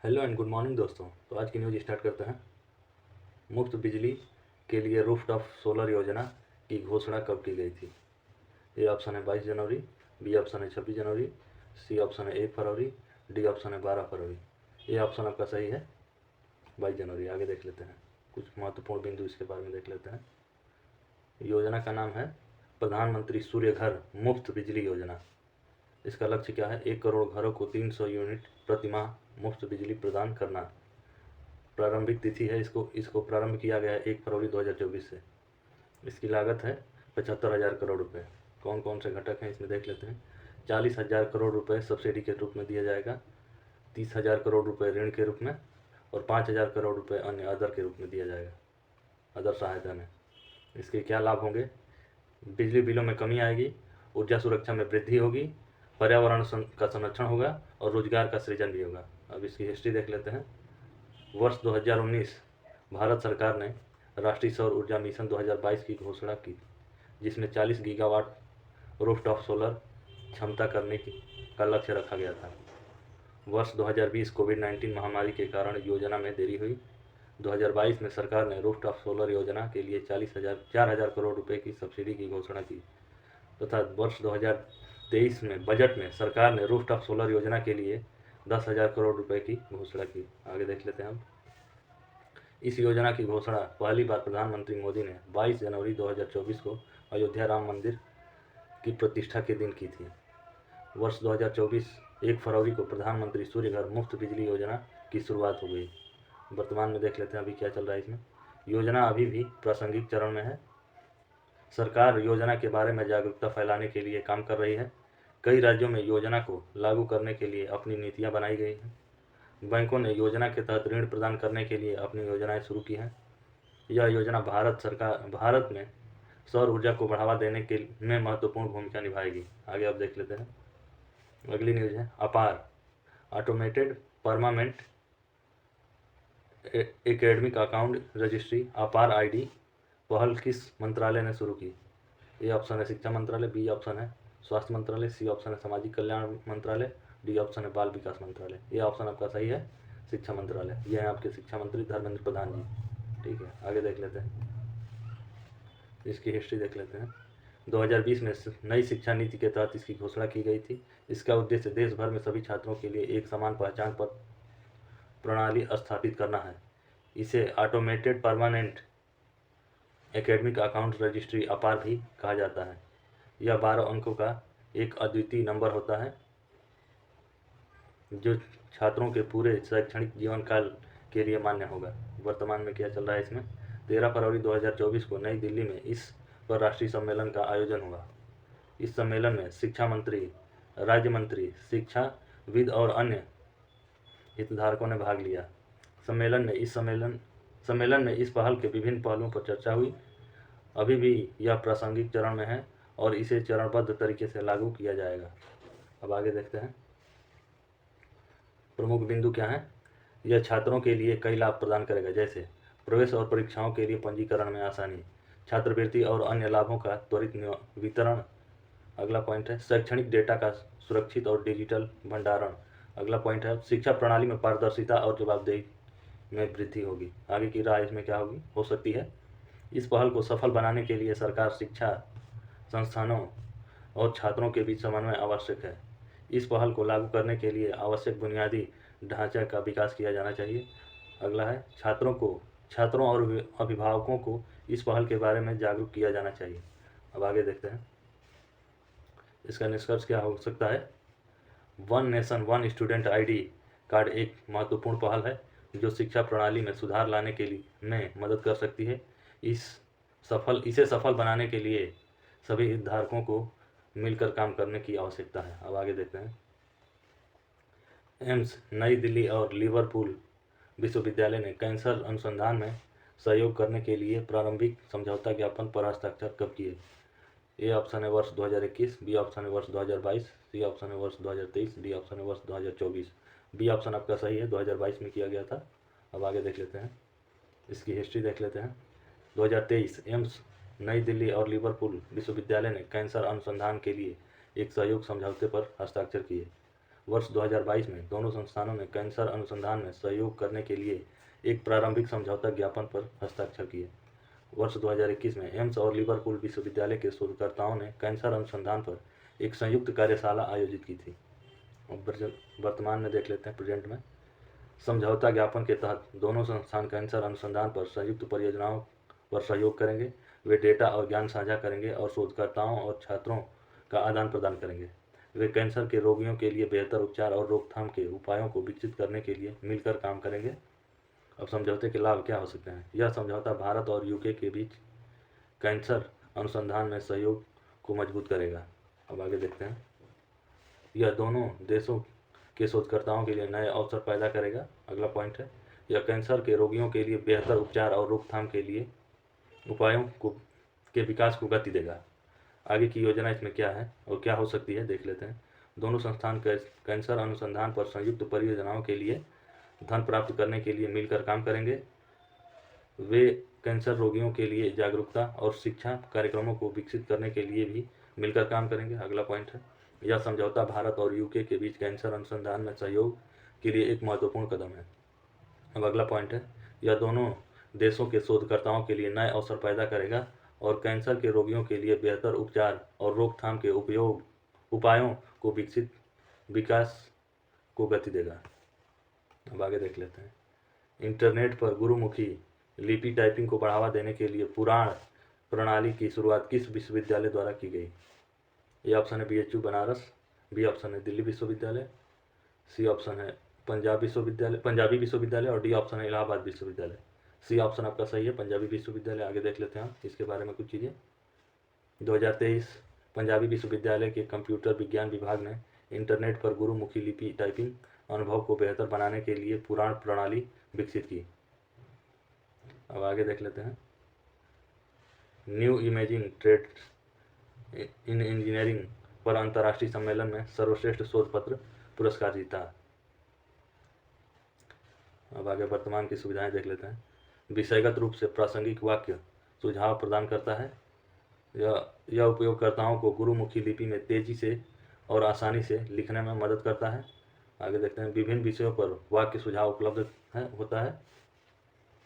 Hello and good morning दोस्तों। तो आज की न्यूज़ स्टार्ट करते हैं। मुफ्त बिजली के लिए रूफटॉप सोलर योजना की घोषणा कब की गई थी? ए ऑप्शन है 22 जनवरी, बी ऑप्शन है 26 जनवरी, सी ऑप्शन है 1 फरवरी, डी ऑप्शन है 12 फरवरी। ये ऑप्शन आपका सही है, 22 जनवरी। आगे देख लेते हैं, कुछ महत्वपूर्ण बिंदु इसके बारे में देख लेते हैं। योजना का नाम है प्रधानमंत्री सूर्य घर मुफ्त बिजली योजना। इसका लक्ष्य क्या है? 1 करोड़ घरों को 300 यूनिट प्रति माह मुफ्त बिजली प्रदान करना। प्रारंभिक तिथि है, इसको प्रारंभ किया गया है 1 फरवरी 2024 से। इसकी लागत है 75,000 करोड़ रुपए। कौन कौन से घटक हैं इसमें देख लेते हैं। 40,000 करोड़ रुपए सब्सिडी के रूप में दिया जाएगा, 30,000 करोड़ रुपए ऋण के रूप में, और 5,000 करोड़ रुपए अन्य अदर के रूप में दिया जाएगा, अदर सहायता में। इसके क्या लाभ होंगे? बिजली बिलों में कमी आएगी, ऊर्जा सुरक्षा में वृद्धि होगी, पर्यावरण का संरक्षण होगा और रोजगार का सृजन भी होगा। अब इसकी हिस्ट्री देख लेते हैं। वर्ष 2019 भारत सरकार ने राष्ट्रीय सौर ऊर्जा मिशन 2022 की घोषणा की, जिसमें 40 गीगावाट रूफटॉप सोलर क्षमता करने का लक्ष्य रखा गया था। वर्ष 2020 कोविड-19 महामारी के कारण योजना में देरी हुई। 2022 में सरकार ने रूफटॉप सोलर योजना के लिए 4,000 करोड़ रुपए की सब्सिडी की घोषणा की तथा वर्ष 2023 में बजट में सरकार ने रूफटॉप सोलर योजना के लिए 10,000 करोड़ रुपए की घोषणा की। आगे देख लेते हैं हम। इस योजना की घोषणा पहली बार प्रधानमंत्री मोदी ने 22 जनवरी 2024 को अयोध्या राम मंदिर की प्रतिष्ठा के दिन की थी। वर्ष 2024 1 फरवरी को प्रधानमंत्री सूर्य घर मुफ्त बिजली योजना की शुरुआत हो गई। वर्तमान में देख लेते हैं अभी क्या चल रहा है इसमें। योजना अभी भी प्रासंगिक चरण में है। सरकार योजना के बारे में जागरूकता फैलाने के लिए काम कर रही है। कई राज्यों में योजना को लागू करने के लिए अपनी नीतियां बनाई गई हैं। बैंकों ने योजना के तहत ऋण प्रदान करने के लिए अपनी योजनाएं शुरू की हैं। यह योजना भारत में सौर ऊर्जा को बढ़ावा देने के में महत्वपूर्ण भूमिका निभाएगी। आगे आप देख लेते हैं। अगली न्यूज़ है अपार automated permanent academic account registry अपार आईडी पहल किस मंत्रालय ने शुरू की? ए ऑप्शन है शिक्षा मंत्रालय, बी ऑप्शन है स्वास्थ्य मंत्रालय, सी ऑप्शन है सामाजिक कल्याण मंत्रालय, डी ऑप्शन है बाल विकास मंत्रालय। ये ऑप्शन आपका सही है, शिक्षा मंत्रालय। ये है आपके शिक्षा मंत्री धर्मेंद्र प्रधान जी। ठीक है, आगे देख लेते हैं, इसकी हिस्ट्री देख लेते हैं। 2020 में नई शिक्षा नीति के तहत इसकी घोषणा की गई थी। इसका उद्देश्य देश भर में सभी छात्रों के लिए एक समान पहचान पत्र प्रणाली स्थापित करना है। इसे automated permanent academic account registry अपार भी कहा जाता है। यह 12 अंकों का एक अद्वितीय नंबर होता है जो छात्रों के पूरे शैक्षणिक जीवन काल के लिए मान्य होगा। वर्तमान में क्या चल रहा है इसमें? 13 फरवरी 2024 को नई दिल्ली में इस पर राष्ट्रीय सम्मेलन का आयोजन हुआ। इस सम्मेलन में शिक्षा मंत्री, राज्य मंत्री, शिक्षाविद और अन्य हितधारकों ने भाग लिया। सम्मेलन में इस पहल के विभिन्न पहलुओं पर चर्चा हुई। अभी भी यह प्रासंगिक चरण में है और इसे चरणबद्ध तरीके से लागू किया जाएगा। अब आगे देखते हैं, प्रमुख बिंदु क्या हैं। यह छात्रों के लिए कई लाभ प्रदान करेगा, जैसे प्रवेश और परीक्षाओं के लिए पंजीकरण में आसानी, छात्रवृत्ति और अन्य लाभों का त्वरित वितरण। अगला पॉइंट है शैक्षणिक डेटा का सुरक्षित और डिजिटल भंडारण। अगला पॉइंट है शिक्षा प्रणाली में पारदर्शिता और जवाबदेही में वृद्धि होगी। आगे की राह इसमें क्या होगी हो सकती है? इस पहल को सफल बनाने के लिए सरकार, शिक्षा संस्थानों और छात्रों के बीच समन्वय आवश्यक है। इस पहल को लागू करने के लिए आवश्यक बुनियादी ढांचे का विकास किया जाना चाहिए। अगला है छात्रों और अभिभावकों को इस पहल के बारे में जागरूक किया जाना चाहिए। अब आगे देखते हैं, इसका निष्कर्ष क्या हो सकता है। One nation one student ID card एक महत्वपूर्ण पहल है जो शिक्षा प्रणाली में सुधार लाने के लिए में मदद कर सकती है। इसे सफल बनाने के लिए सभी हितधारकों को मिलकर काम करने की आवश्यकता है। अब आगे देखते हैं, एम्स नई दिल्ली और लिवरपूल विश्वविद्यालय ने कैंसर अनुसंधान में सहयोग करने के लिए प्रारंभिक समझौता ज्ञापन पर हस्ताक्षर कब किए? ए ऑप्शन है वर्ष 2021, बी ऑप्शन है वर्ष 2022, सी ऑप्शन है वर्ष 2023, डी ऑप्शन है वर्ष 2024। बी ऑप्शन आपका सही है, 2022 में किया गया था। अब आगे देख लेते हैं, इसकी हिस्ट्री देख लेते हैं। 2023 एम्स नई दिल्ली और लिवरपूल विश्वविद्यालय ने कैंसर अनुसंधान के लिए एक सहयोग समझौते पर हस्ताक्षर किए। वर्ष 2022 में दोनों संस्थानों ने कैंसर अनुसंधान में सहयोग करने के लिए एक प्रारंभिक समझौता ज्ञापन पर हस्ताक्षर किए। वर्ष 2021 में एम्स और लिवरपूल विश्वविद्यालय के शोधकर्ताओं ने कैंसर अनुसंधान पर एक संयुक्त कार्यशाला आयोजित की थी। वर्तमान में देख लेते हैं, प्रेजेंट में। समझौता ज्ञापन के तहत दोनों संस्थान कैंसर अनुसंधान पर संयुक्त परियोजनाओं पर सहयोग करेंगे। वे डेटा और ज्ञान साझा करेंगे और शोधकर्ताओं और छात्रों का आदान प्रदान करेंगे। वे कैंसर के रोगियों के लिए बेहतर उपचार और रोकथाम के उपायों को विकसित करने के लिए मिलकर काम करेंगे। अब समझौते के लाभ क्या हो सकते हैं? यह समझौता भारत और यूके के बीच कैंसर अनुसंधान में सहयोग को मजबूत करेगा। अब आगे देखते हैं। यह दोनों देशों के शोधकर्ताओं के लिए नए अवसर पैदा करेगा। अगला पॉइंट है, यह कैंसर के रोगियों के लिए बेहतर उपचार और रोकथाम के लिए उपायों के विकास को गति देगा। आगे की योजना इसमें क्या है और क्या हो सकती है, देख लेते हैं। दोनों संस्थान कैंसर अनुसंधान पर संयुक्त परियोजनाओं के लिए धन प्राप्त करने के लिए मिलकर काम करेंगे। वे कैंसर रोगियों के लिए जागरूकता और शिक्षा कार्यक्रमों को विकसित करने के लिए भी मिलकर काम करेंगे। अगला पॉइंट है, यह समझौता भारत और यूके के बीच कैंसर अनुसंधान में सहयोग के लिए एक महत्वपूर्ण कदम है। अब अगला पॉइंट है, यह दोनों देशों के शोधकर्ताओं के लिए नए अवसर पैदा करेगा और कैंसर के रोगियों के लिए बेहतर उपचार और रोकथाम के उपायों को विकास को गति देगा। अब आगे देख लेते हैं। इंटरनेट पर गुरुमुखी लिपि टाइपिंग को बढ़ावा देने के लिए पुराण प्रणाली की शुरुआत किस विश्वविद्यालय द्वारा की गई? ये ऑप्शन है BHU बनारस, बी ऑप्शन है दिल्ली विश्वविद्यालय, सी ऑप्शन है पंजाबी विश्वविद्यालय और डी ऑप्शन है इलाहाबाद विश्वविद्यालय। सी ऑप्शन आपका सही है, पंजाबी विश्वविद्यालय। आगे देख लेते हैं हम इसके बारे में कुछ चीज़ें। 2023 पंजाबी विश्वविद्यालय के कंप्यूटर विज्ञान विभाग ने इंटरनेट पर गुरुमुखी लिपि टाइपिंग अनुभव को बेहतर बनाने के लिए पुराण प्रणाली विकसित की। अब आगे देख लेते हैं। New imaging trades in engineering पर अंतर्राष्ट्रीय सम्मेलन में सर्वश्रेष्ठ शोध पत्र पुरस्कार जीता। अब आगे वर्तमान की सुविधाएं देख लेते हैं। विषयगत रूप से प्रासंगिक वाक्य सुझाव प्रदान करता है। यह उपयोगकर्ताओं को गुरुमुखी लिपि में तेजी से और आसानी से लिखने में मदद करता है। आगे देखते हैं। विभिन्न विषयों पर वाक्य सुझाव उपलब्ध होता है।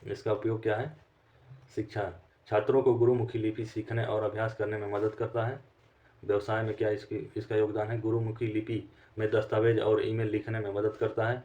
इसका उपयोग क्या है? शिक्षा, छात्रों को गुरुमुखी लिपि सीखने और अभ्यास करने में मदद करता है। व्यवसाय में क्या इसका योगदान है? गुरुमुखी लिपि में दस्तावेज और ईमेल लिखने में मदद करता है।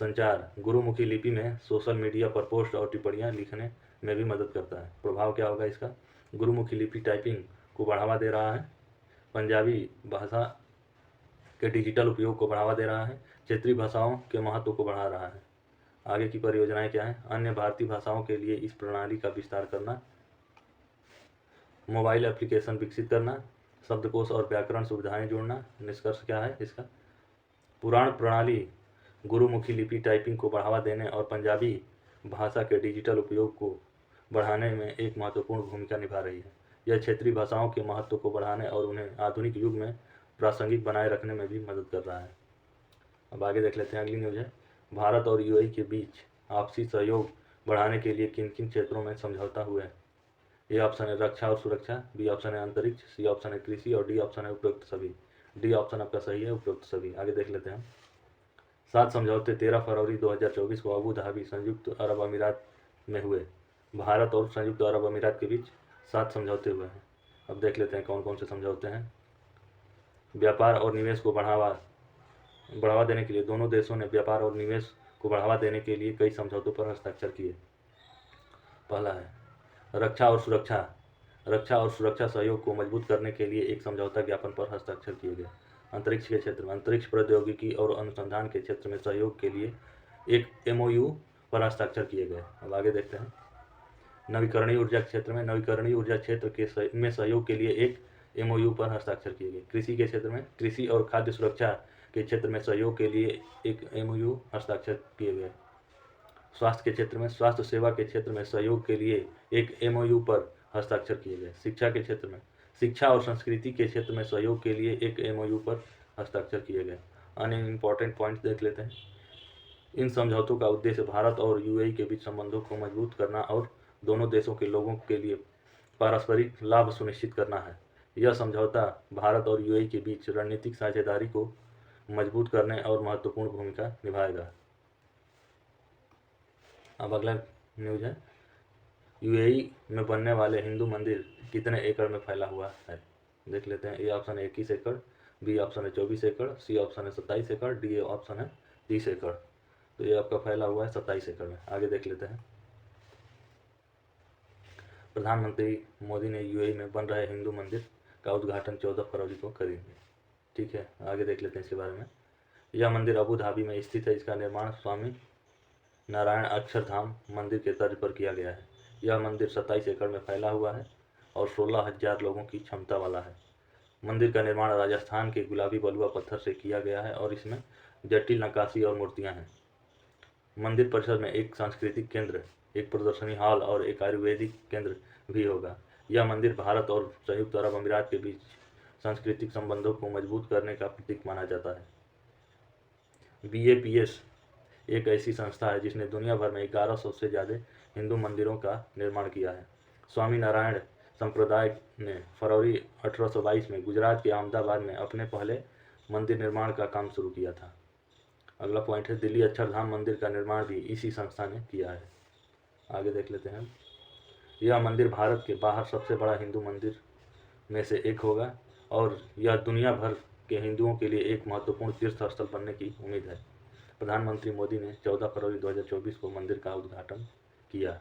संचार, गुरुमुखी लिपि में सोशल मीडिया पर पोस्ट और टिप्पणियाँ लिखने में भी मदद करता है। प्रभाव क्या होगा इसका? गुरुमुखी लिपि टाइपिंग को बढ़ावा दे रहा है। पंजाबी भाषा के डिजिटल उपयोग को बढ़ावा दे रहा है। क्षेत्रीय भाषाओं के महत्व को बढ़ा रहा है। आगे की परियोजनाएं क्या है? अन्य भारतीय भाषाओं के लिए इस प्रणाली का विस्तार करना, मोबाइल एप्लीकेशन विकसित करना, शब्दकोश और व्याकरण सुविधाएं जोड़ना। निष्कर्ष क्या है इसका? पुराण प्रणाली गुरुमुखी लिपि टाइपिंग को बढ़ावा देने और पंजाबी भाषा के डिजिटल उपयोग को बढ़ाने में एक महत्वपूर्ण भूमिका निभा रही है। यह क्षेत्रीय भाषाओं के महत्व को बढ़ाने और उन्हें आधुनिक युग में प्रासंगिक बनाए रखने में भी मदद कर रहा है। अब आगे देख लेते हैं। अगली न्यूज़ है, भारत और यूएई के बीच आपसी सहयोग बढ़ाने के लिए किन किन क्षेत्रों में समझौता हुआ है? ए ऑप्शन है रक्षा और सुरक्षा, बी ऑप्शन है अंतरिक्ष, सी ऑप्शन है कृषि और डी ऑप्शन है उपरोक्त सभी। डी ऑप्शन आपका सही है, उपरोक्त सभी। आगे देख लेते हैं। 7 समझौते 13 फरवरी 2024 को अबू धाबी संयुक्त अरब अमीरात में हुए। भारत और संयुक्त अरब अमीरात के बीच 7 समझौते हुए हैं। अब देख लेते हैं कौन कौन से समझौते हैं। व्यापार और निवेश को बढ़ावा देने के लिए दोनों देशों ने व्यापार और निवेश को बढ़ावा देने के लिए कई समझौतों पर हस्ताक्षर किए। पहला है रक्षा और सुरक्षा सहयोग को मजबूत करने के लिए एक समझौता ज्ञापन पर हस्ताक्षर किए गए। अंतरिक्ष के क्षेत्र में अंतरिक्ष प्रौद्योगिकी और अनुसंधान के क्षेत्र में सहयोग के लिए एक MOU पर हस्ताक्षर किए गए। अब आगे देखते हैं। नवीकरणीय ऊर्जा क्षेत्र में नवीकरणीय ऊर्जा क्षेत्र में सहयोग के लिए एक MOU पर हस्ताक्षर किए गए। कृषि के क्षेत्र में कृषि और खाद्य सुरक्षा के क्षेत्र में सहयोग के लिए एक MOU हस्ताक्षर किए गए। स्वास्थ्य के क्षेत्र में स्वास्थ्य सेवा के क्षेत्र में सहयोग के लिए एक MOU पर हस्ताक्षर किए गए। शिक्षा के क्षेत्र में शिक्षा और संस्कृति के क्षेत्र में सहयोग के लिए एक MOU पर हस्ताक्षर किए गए। अन्य इम्पॉर्टेंट पॉइंट्स देख लेते हैं। इन समझौतों का उद्देश्य भारत और यूएई के बीच संबंधों को मजबूत करना और दोनों देशों के लोगों के लिए पारस्परिक लाभ सुनिश्चित करना है। यह समझौता भारत और यूएई के बीच रणनीतिक साझेदारी को मजबूत करने और महत्वपूर्ण भूमिका निभाएगा। अब अगला न्यूज़ है, यूएई में बनने वाले हिंदू मंदिर कितने एकड़ में फैला हुआ है? देख लेते हैं। ए ऑप्शन है 21 एकड़, बी ऑप्शन है 24 एकड़, सी ऑप्शन है 27 एकड़, डी ऑप्शन है 30 एकड़। तो ये आपका फैला हुआ है 27 एकड़ में। आगे देख लेते हैं। प्रधानमंत्री मोदी ने यूएई में बन रहे हिंदू मंदिर का उद्घाटन 14 फरवरी को करेंगे। ठीक है, आगे देख लेते हैं इसके बारे में। यह मंदिर अबू धाबी में स्थित है। इसका निर्माण स्वामी नारायण अक्षरधाम मंदिर के तर्ज पर किया गया है। यह मंदिर 27 एकड़ में फैला हुआ है और 16,000 लोगों की क्षमता वाला है। मंदिर का निर्माण राजस्थान के गुलाबी बलुआ पत्थर से किया गया है और इसमें जटिल नक्काशी और मूर्तियां हैं। मंदिर परिसर में एक सांस्कृतिक केंद्र, एक प्रदर्शनी हॉल और एक आयुर्वेदिक केंद्र भी होगा। यह मंदिर भारत और संयुक्त अरब अमीरात के बीच सांस्कृतिक संबंधों को मजबूत करने का प्रतीक माना जाता है। BAPS एक ऐसी संस्था है जिसने दुनिया भर में 1100 से ज़्यादा हिंदू मंदिरों का निर्माण किया है। स्वामी नारायण संप्रदाय ने फरवरी 1822 में गुजरात के अहमदाबाद में अपने पहले मंदिर निर्माण का काम शुरू किया था। अगला पॉइंट है, दिल्ली अक्षरधाम मंदिर का निर्माण भी इसी संस्था ने किया है। आगे देख लेते हैं। यह मंदिर भारत के बाहर सबसे बड़ा हिंदू मंदिर में से एक होगा और यह दुनिया भर के हिंदुओं के लिए एक महत्वपूर्ण तीर्थ स्थल बनने की उम्मीद है। प्रधानमंत्री मोदी ने 14 फरवरी 2024 को मंदिर का उद्घाटन किया।